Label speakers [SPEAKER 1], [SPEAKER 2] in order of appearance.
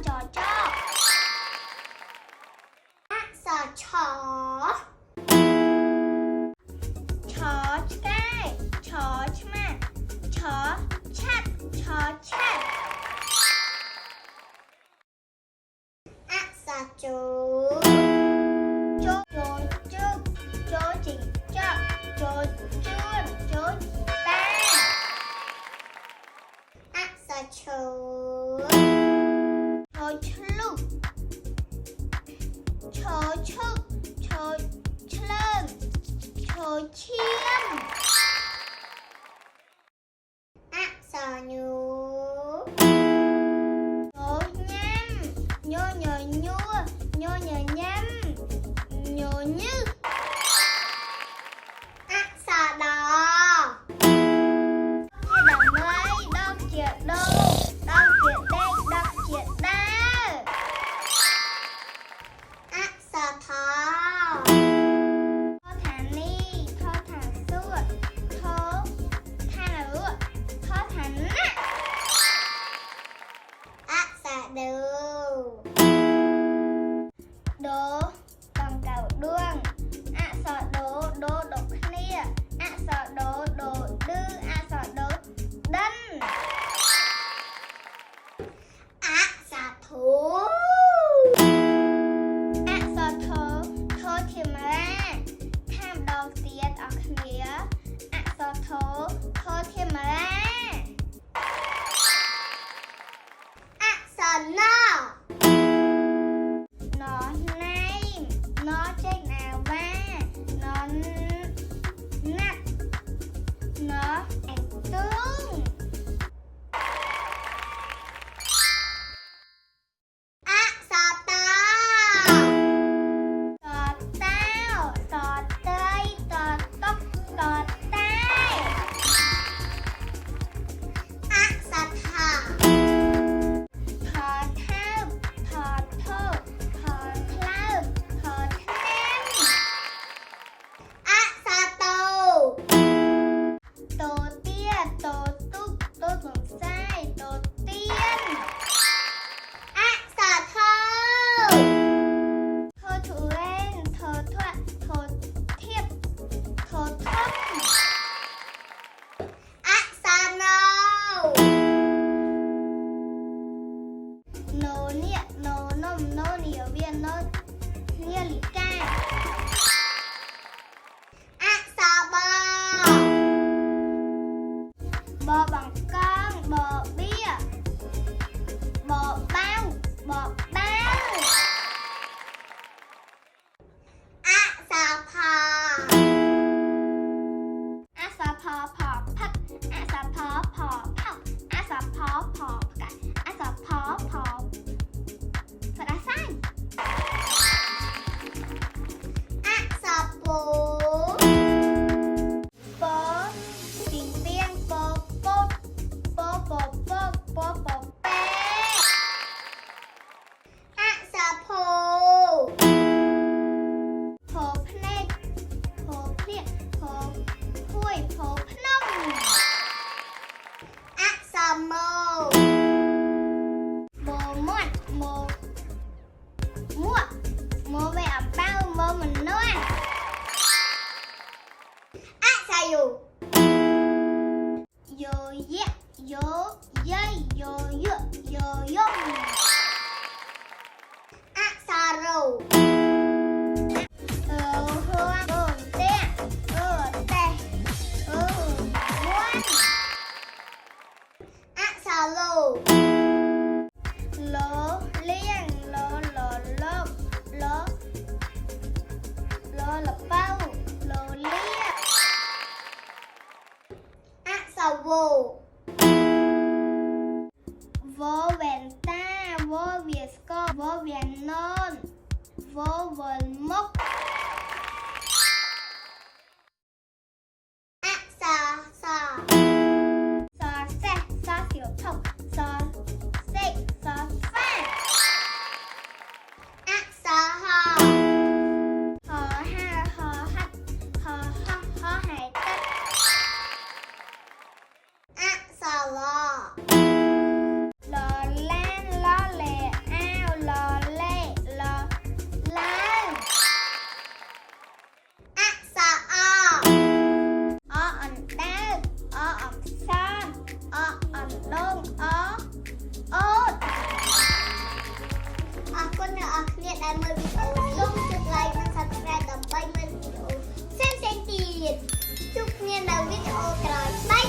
[SPEAKER 1] จอจอกอักษรชอชอใกล้ชอชมาชอชัดชอชัดอักษรจูโจโจจุกโจจิงจอกโจจุนโจตาอักษรชู โชชลุกโชชุกโชเชลิมโชเชียมอักษรยูโยย่ำโยโยยัวโยโยย่ำโยยึกอักษรดอดอกเจียดโดดอกเจียดโดดอกเจียดเด็กดอกเจียดได้อักษรทอทอฐานนี่ทอฐานสู้ทอฐานรู้ทอฐานนะอักษรดูโดกำเก่าด้วงอักษรโดโดดกเคลียอักษรโดโดดื้ออักษรโดดันอักษรทูอักษรโทโทเทียมแร่ข้ามดอกเตียดออกเหนืออักษรโทโทเทียมแร่อักษรนอนอในนอเจ๊กแนวว่านอนนักนอแองตุ้งอักษรตาตอเต้าตอเตยตอตกตอเต้อักษรทาทอเท้าทอโททอเท้าทอแทนอักษรโตโตเตี้ยโตตุ๊กโตสงไส้โตเตี้ยนอักษรเท่าโทถูเล่นโททวดโทเทียบโททบอักษรโนโนเนี่ยโนนมโนเหนียวเวียนโนเนี่ยลิก้าอักษรบอบังก้างบอเบี้ยบอเบ้าบอเบ้าอักษรพาอักษรพอพอพักอักษรพอพอพักอักษรพอพอกัดอักษรพอพอภาษาไทยอักษรปูโปปิงเปียงโปโปโปโปโปโปโปเป้อักษรโพโพเพลกโพเพลียโพพุ้ยโพพนมอักษรโมโมมดโมมั่วโมไปอับเป้าโมมันนวลอักษรอยู่โยเยะโยเย่โยเยอะโยยงอักษรโรหัวโดนเตะแต่ม้วนอักษรโลโลเลี่ยงโลโลโลโลโลละเป้าโลเลี่ยงอักษรโวโวเวนต้าโวเวียสโกโวเวียนนอนโวเวนมกอักษรซอซอเซซอเสียวทกซอเซซอฟ้าอักษรฮอฮอห้าฮอฮัดฮอฮอฮอหายตัดอักษรลอลอแล่นลอแหล่อา លងអអូតអរគុណអ្នកគ្នាដែលមើលវីដេអូនេះចុច like និង subscribe ដើម្បីមើលវីដេអូផ្សេងៗទៀតជួបគ្នានៅវីដេអូក្រោយបាយ